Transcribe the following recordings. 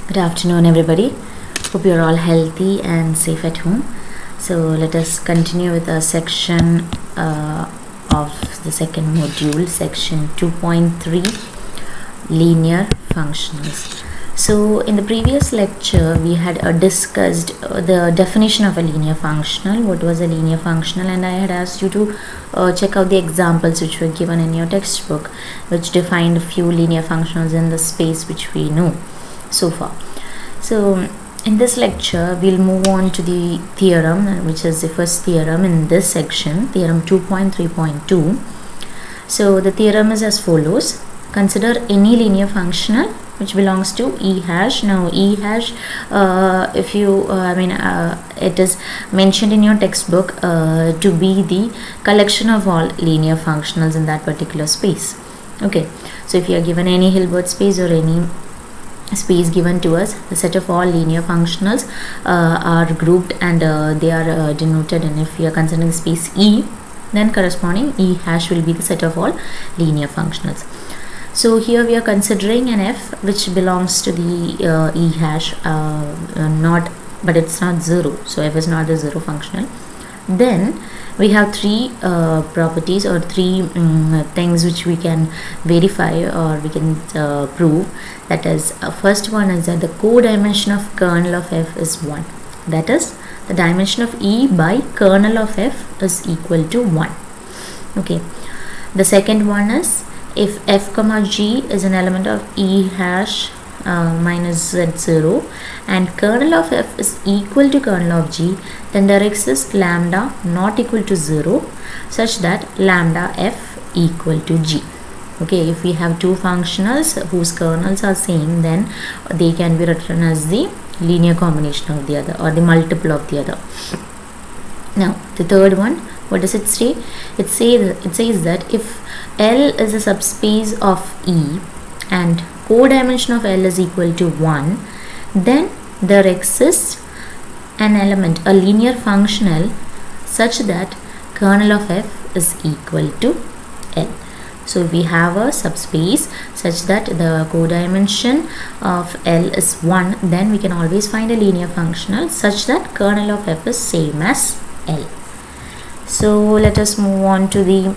Good afternoon, everybody. Hope you're all healthy and safe at home. So, let us continue with our section of the second module, section 2.3 linear functionals. So, in the previous lecture, we had discussed the definition of a linear functional. What was a linear functional? And I had asked you to check out the examples which were given in your textbook, which defined a few linear functionals in the space which we know so far. So in this lecture we'll move on to the theorem, which is the first theorem in this section, theorem 2.3.2. so the theorem is as follows: consider any linear functional which belongs to E hash. Now E hash, if you it is mentioned in your textbook to be the collection of all linear functionals in that particular space. Okay, so if you are given any Hilbert space or any space given to us, the set of all linear functionals are grouped and they are denoted, and if we are considering space E, then corresponding E hash will be the set of all linear functionals. So here we are considering an f which belongs to the E hash, but it's not 0, so f is not the 0 functional. Then we have three properties or three things which we can verify or we can prove. That is, first one is that the codimension of kernel of f is 1. That is, the dimension of E by kernel of f is equal to 1. Okay. The second one is, if f comma g is an element of E hash minus z0 and kernel of f is equal to kernel of g, then there exists lambda not equal to 0 such that lambda f equal to g. Okay, if we have two functionals whose kernels are same, then they can be written as the linear combination of the other or the multiple of the other. Now the third one, what does it say? It says that if L is a subspace of E and codimension of L is equal to 1, then there exists an element, a linear functional, such that kernel of f is equal to L. So we have a subspace such that the codimension of L is 1, then we can always find a linear functional such that kernel of f is same as L. So let us move on to the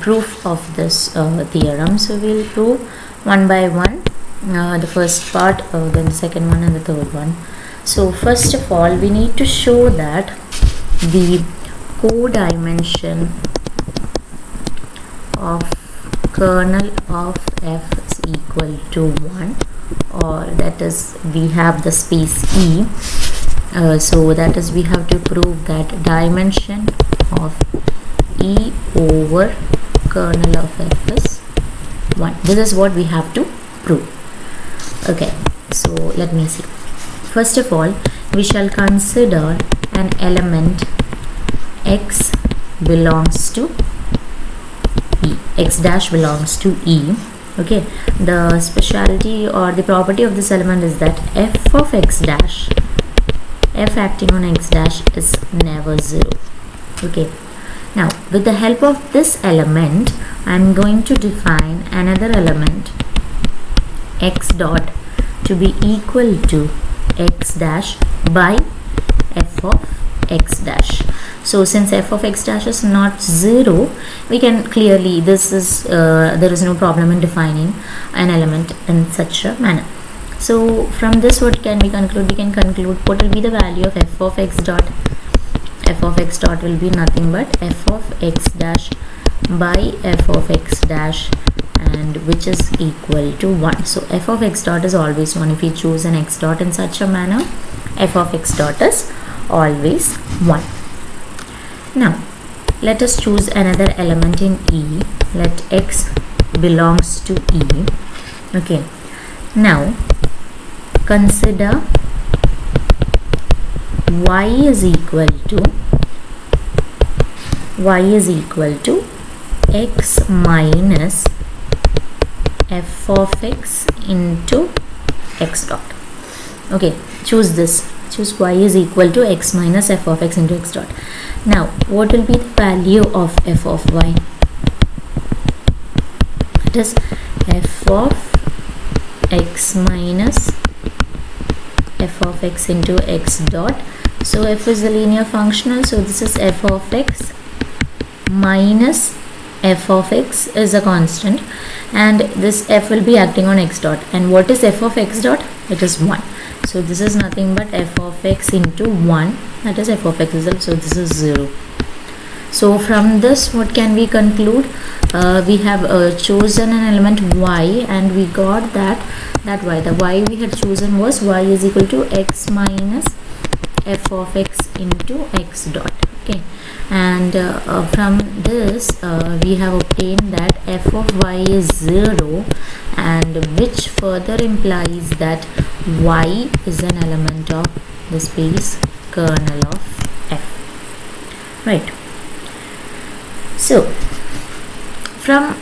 proof of this theorem. So we'll prove one by one, the first part, then the second one and the third one. So first of all, we need to show that the codimension of kernel of f is equal to 1, or that is, we have the space E. So that is, we have to prove that dimension of E over kernel of f is 1. This is what we have to prove. Okay, so let me see. First of all, we shall consider an element x belongs to E. X dash belongs to E. Okay, the speciality or the property of this element is that f of x dash, f acting on x dash, is never 0. Okay, now with the help of this element, I am going to define another element x dot to be equal to x dash by f of x dash. So since f of x dash is not 0, we can clearly, this is there is no problem in defining an element in such a manner. So from this, what can we conclude? We can conclude what will be the value of f of x dot. F of x dot will be nothing but f of x dash by f of x dash, and which is equal to 1. So f of x dot is always 1. If we choose an x dot in such a manner, f of x dot is always 1. Now let us choose another element in E. Let x belongs to E. Okay, now consider y is equal to x minus f of x into x dot. Okay, choose this. Choose y is equal to x minus f of x into x dot. Now what will be the value of f of y? It is f of x minus f of x into x dot. So f is a linear functional, so this is f of x minus f of x is a constant, and this f will be acting on x dot. And what is f of x dot? It is 1. So this is nothing but f of x into 1, that is f of x itself, so this is 0. So from this what can we conclude? We have chosen an element y, and we got that y, the y we had chosen was y is equal to x minus f of x into x dot. Okay, and from this we have obtained that f of y is 0, and which further implies that y is an element of the space kernel of f, right? So from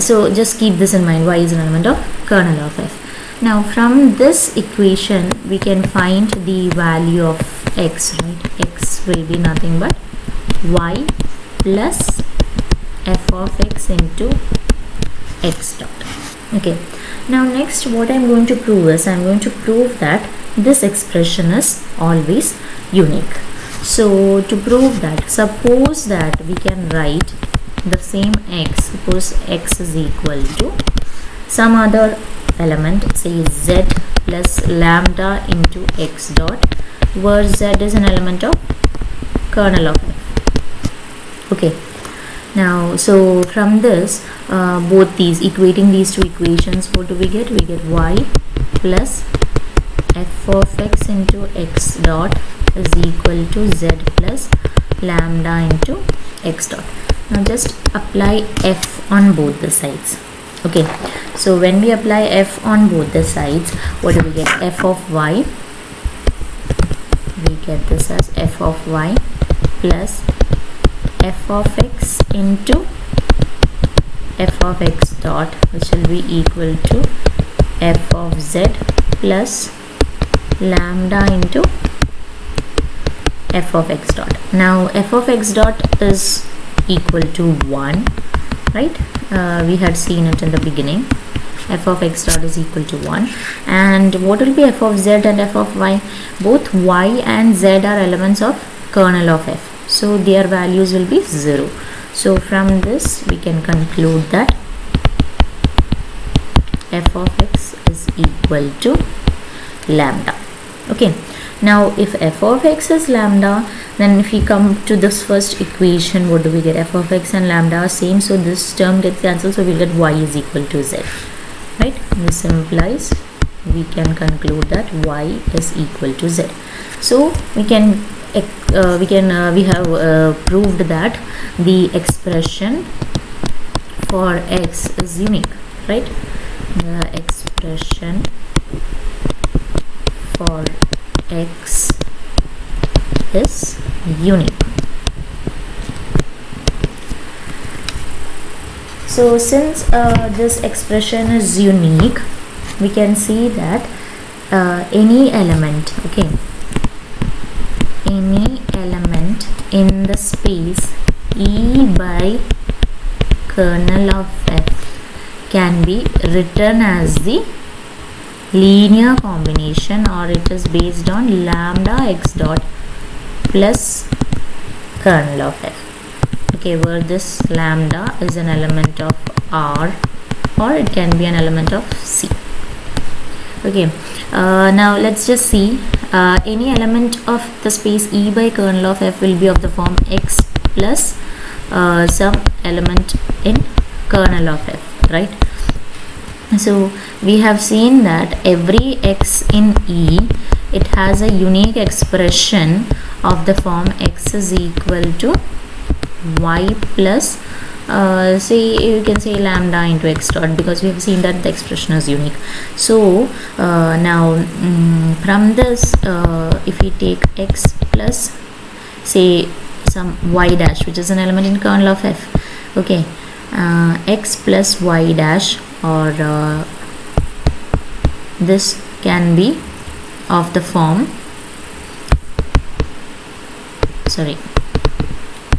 so just keep this in mind, y is an element of kernel of f. Now from this equation we can find the value of x, right? X will be nothing but y plus f of x into x dot. Okay, now next what I'm going to prove is, I'm going to prove that this expression is always unique. So to prove that, suppose that we can write the same x, suppose x is equal to some other element, say z plus lambda into x dot, where z is an element of kernel of f. Okay, now so from this both these, equating these two equations, what do we get? We get y plus f of x into x dot is equal to z plus lambda into x dot. Now just apply f on both the sides. Okay, so when we apply f on both the sides, what do we get? F of y, we get this as f of y plus f of x into f of x dot, which will be equal to f of z plus lambda into f of x dot. Now f of x dot is equal to 1, right? We had seen it in the beginning. F of x dot is equal to 1, and what will be f of z and f of y? Both y and z are elements of kernel of f, so their values will be 0. So from this we can conclude that f of x is equal to lambda. Okay, now if f of x is lambda, then if we come to this first equation, what do we get? F of x and lambda are same, so this term gets cancelled, so we'll get y is equal to z, right? This implies we can conclude that y is equal to z. So we can we have proved that the expression for x is unique, right? The expression for x is unique. So since this expression is unique, we can see that any element, okay, any element in the space E by kernel of f can be written as the linear combination, or it is based on lambda x dot plus kernel of f. Okay, where this lambda is an element of R, or it can be an element of C. Okay, now let's just see, any element of the space E by kernel of f will be of the form x plus some element in kernel of f, right? So we have seen that every x in E, it has a unique expression of the form x is equal to y plus say you can say lambda into x dot, because we have seen that the expression is unique. So now from this if we take x plus say some y dash, which is an element in kernel of f, okay, x plus y dash, or this can be of the form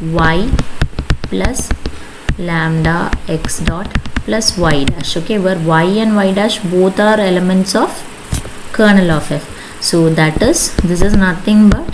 y plus lambda x dot plus y dash, okay, where y and y dash both are elements of kernel of f. So that is, this is nothing but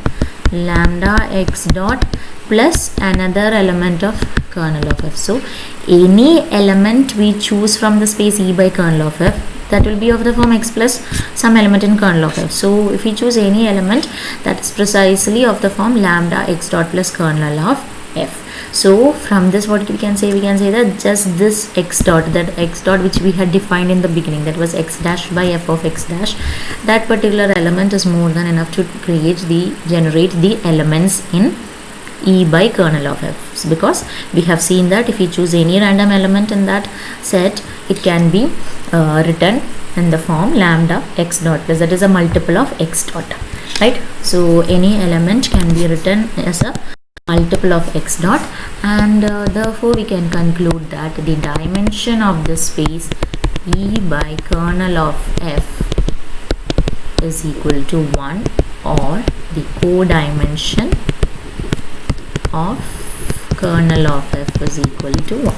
lambda x dot plus another element of kernel of f. So any element we choose from the space E by kernel of f, that will be of the form x plus some element in kernel of f. So if we choose any element, that is precisely of the form lambda x dot plus kernel of f. So from this, what we can say? We can say that just this x dot, that x dot which we had defined in the beginning, that was x dash by f of x dash, that particular element is more than enough to generate the elements in E by kernel of f. So because we have seen that if we choose any random element in that set, it can be written in the form lambda x dot plus, that is a multiple of x dot, right? So any element can be written as a multiple of x dot, and therefore we can conclude that the dimension of the space E by kernel of f is equal to 1, or the codimension of kernel of f is equal to 1.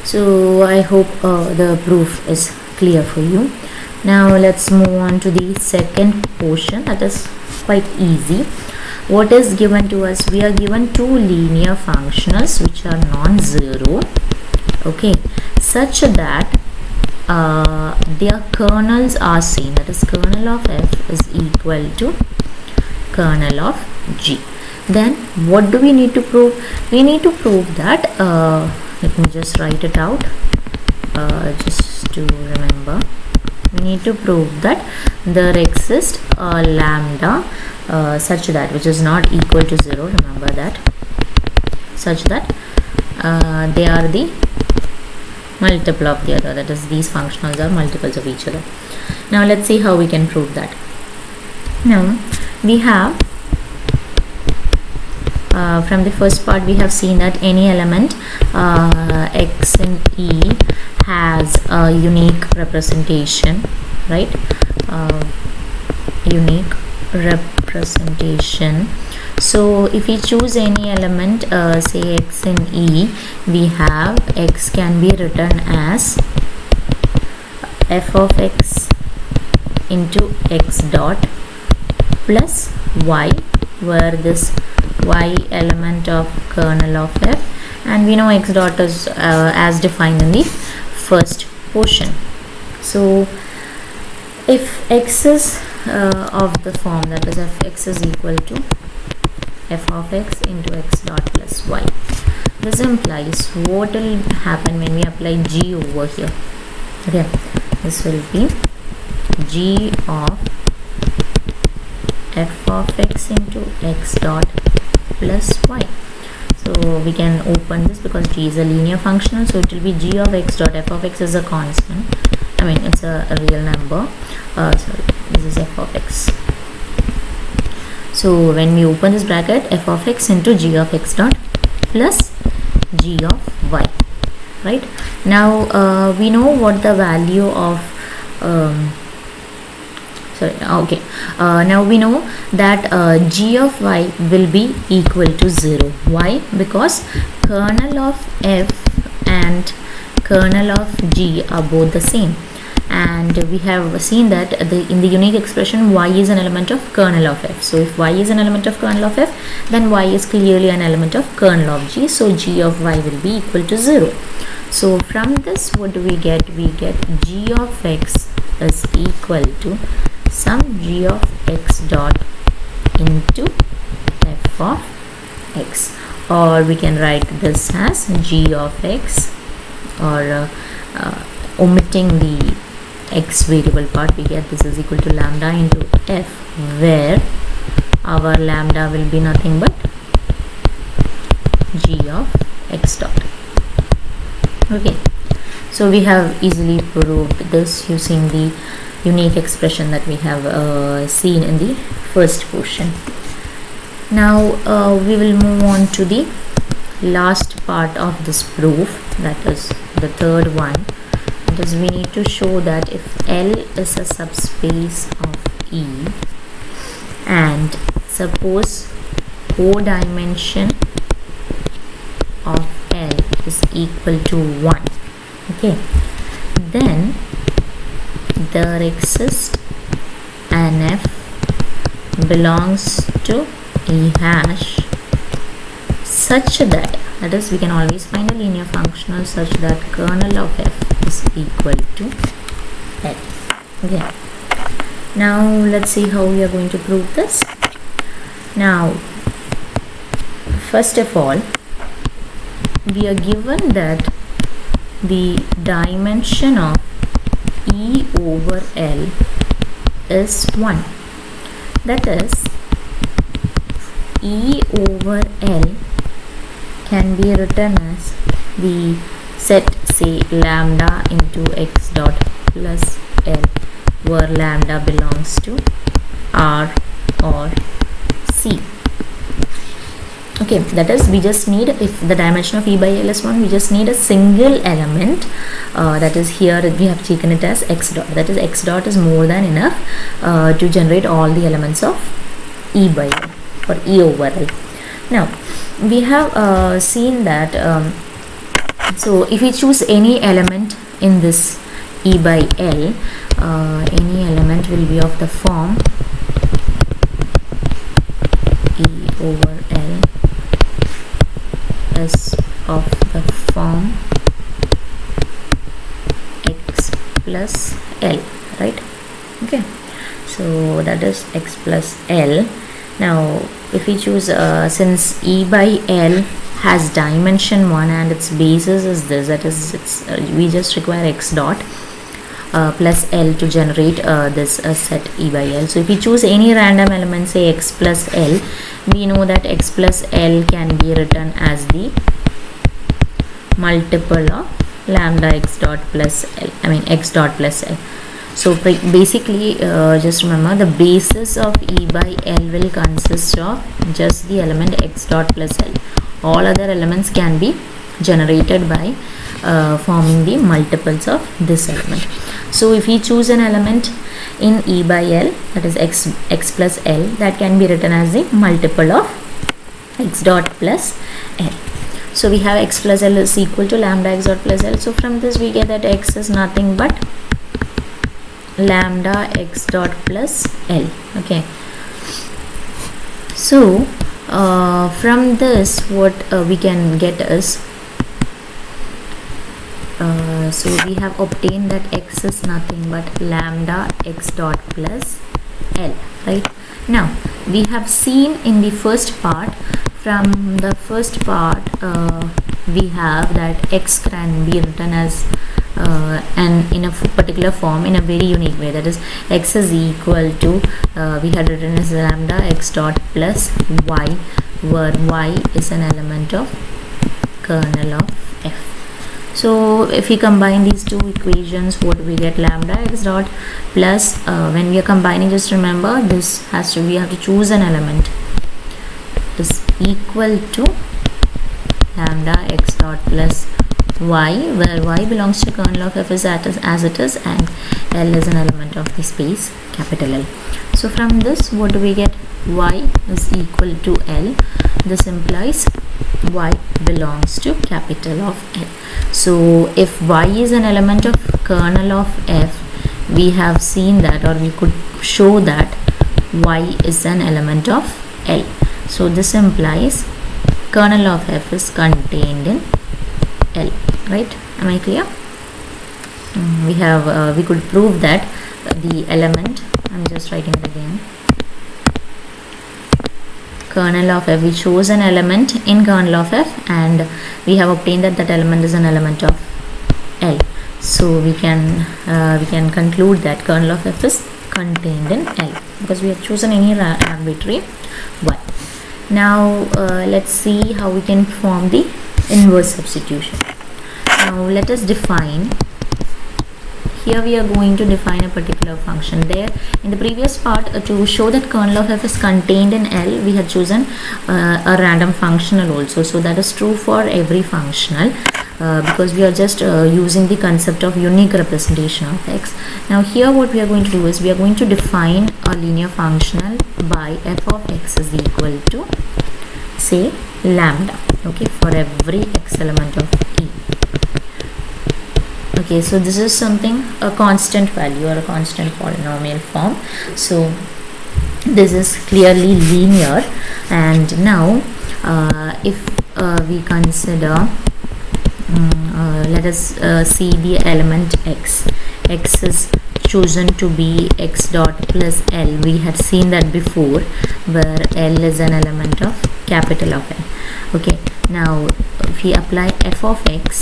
So I hope the proof is clear for you. Now let's move on to the second portion, that is quite easy. What is given to us? We are given two linear functionals which are non-zero, okay, such that their kernels are same, that is kernel of f is equal to kernel of g. Then what do we need to prove? We need to prove that, let me just write it out just to remember. We need to prove that there exists a lambda such that, which is not equal to 0, remember that, such that they are the multiple of the other, that is these functionals are multiples of each other. Now let's see how we can prove that. Now we have from the first part we have seen that any element x in E has a unique representation, right? Unique representation. So if we choose any element, say x in E, we have x can be written as f of x into x dot plus y, where this y element of kernel of f, and we know x dot is as defined in the first portion. So if x is of the form, that is f(x) is equal to f of x into x dot plus y, this implies what will happen when we apply g over here. Okay, this will be g of f of x into x dot plus y. So we can open this because g is a linear functional, so it will be g of x dot, f of x is a constant, I mean it's a real number, sorry, this is f of x. So when we open this bracket, f of x into g of x dot plus g of y, right? Now we know what the value of now we know that g of y will be equal to 0. Why? Because kernel of f and kernel of g are both the same, and we have seen that in the unique expression y is an element of kernel of f. So if y is an element of kernel of f, then y is clearly an element of kernel of g, so g of y will be equal to 0. So from this, what do we get? We get g of x is equal to some g of x dot into f of x, or we can write this as g of x, or omitting the x variable part, we get this is equal to lambda into f, where our lambda will be nothing but g of x dot. Okay, so we have easily proved this using the unique expression that we have seen in the first portion. Now we will move on to the last part of this proof, that is the third one. That is, we need to show that if L is a subspace of E, and suppose codimension of L is equal to 1, okay, then there exists belongs to E hash such that, that is, we can always find a linear functional such that kernel of f is equal to L. Okay. Now let's see how we are going to prove this. Now, first of all, we are given that the dimension of E over L is 1. That is, E over L can be written as the set, say, lambda into x dot plus L, where lambda belongs to R or C. Okay, that is, we just need, if the dimension of E by L is 1, we just need a single element, that is, here we have taken it as x dot, that is, x dot is more than enough to generate all the elements of E by L or E over L. Now we have seen that so if we choose any element in this E by L, any element will be of the form E over L is of the form x plus L, right? Okay, so that is x plus L. Now if we choose, since E by L has dimension 1 and its basis is this, that is, it's we just require x dot plus L to generate this set E by L. So if we choose any random element, say x plus L, we know that x plus L can be written as the multiple of lambda x dot plus L, I mean x dot plus L. So basically, just remember, the basis of E by L will consist of just the element x dot plus L. All other elements can be generated by forming the multiples of this element. So if we choose an element in E by L, that is x plus L, that can be written as the multiple of x dot plus L. So we have x plus L is equal to lambda x dot plus L. So from this we get that x is nothing but lambda x dot plus L. Okay, so from this what we can get is, so we have obtained that x is nothing but lambda x dot plus L, right? Now we have seen in the first part, from the first part we have that x can be written as and in a particular form in a very unique way, that is, x is equal to we had written as lambda x dot plus y, where y is an element of kernel of f. So if we combine these two equations, what we get? Lambda x dot plus when we are combining, just remember this has to, we have to choose an element is equal to lambda x dot plus y, where y belongs to kernel of f is as it is, and L is an element of the space capital L. So from this what do we get? Y is equal to L. This implies y belongs to capital of L. So if y is an element of kernel of f, we have seen that, or we could show that y is an element of L. So this implies kernel of f is contained in L, right? Am I clear? We have we could prove that the element, I'm just writing it again, kernel of f, we chose an element in kernel of f and we have obtained that that element is an element of L. So we can conclude that kernel of f is contained in L because we have chosen any arbitrary y. Now let's see how we can form the inverse substitution. Now let us define. Here we are going to define a particular function. There in the previous part, to show that kernel of f is contained in L, we had chosen a random functional also. So that is true for every functional because we are just using the concept of unique representation of x. Now here what we are going to do is we are going to define a linear functional by f of x is equal to, say, lambda, okay, for every x element of E. Okay, so this is something, a constant value or a constant polynomial form. So this is clearly linear. And now if we consider, let us see the element x. X is chosen to be x dot plus L. We had seen that before, where L is an element of capital of L. Okay, now if we apply f of x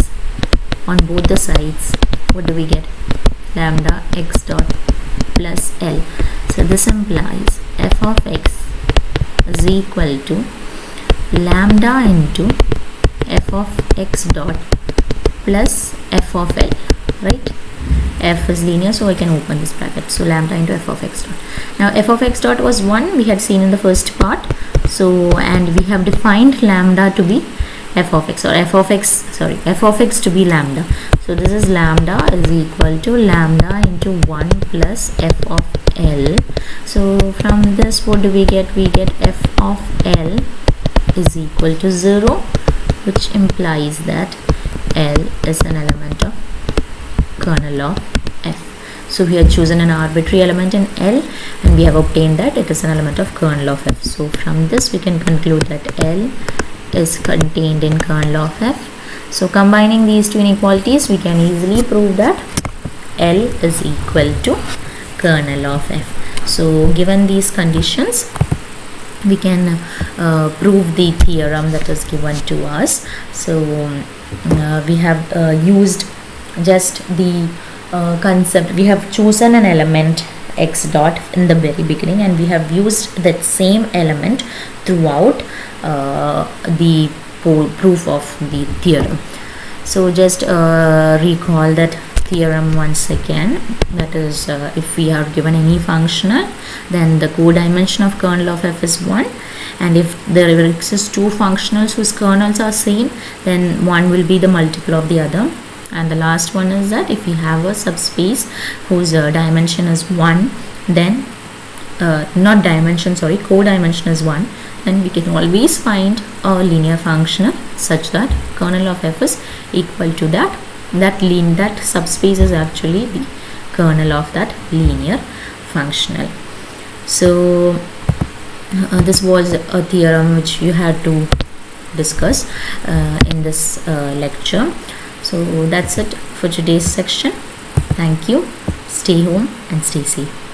on both the sides, what do we get? Lambda x dot plus L. So this implies f of x is equal to lambda into f of x dot plus f of L, right? F is linear, so I can open this bracket. So lambda into f of x dot. Now f of x dot was 1, we had seen in the first part. So, and we have defined lambda to be f of x, or f of x to be lambda. So this is lambda is equal to lambda into 1 plus f of L. So from this, what do we get? We get f of L is equal to 0, which implies that L is an element of kernel of f. So we have chosen an arbitrary element in L, and we have obtained that it is an element of kernel of f. So from this we can conclude that L is contained in kernel of f. So combining these two inequalities, we can easily prove that L is equal to kernel of f. So given these conditions, we can prove the theorem that is given to us. So we have used just the concept. We have chosen an element x dot in the very beginning, and we have used that same element throughout the proof of the theorem. So just recall that theorem once again. That is, if we are given any functional, then the codimension of kernel of f is 1, and if there exists two functionals whose kernels are same, then one will be the multiple of the other. And the last one is that if we have a subspace whose dimension is 1, then codimension is 1, then we can always find a linear functional such that kernel of f is equal to that subspace is actually the kernel of that linear functional. So this was a theorem which you had to discuss in this lecture. So that's it for today's section. Thank you. Stay home and stay safe.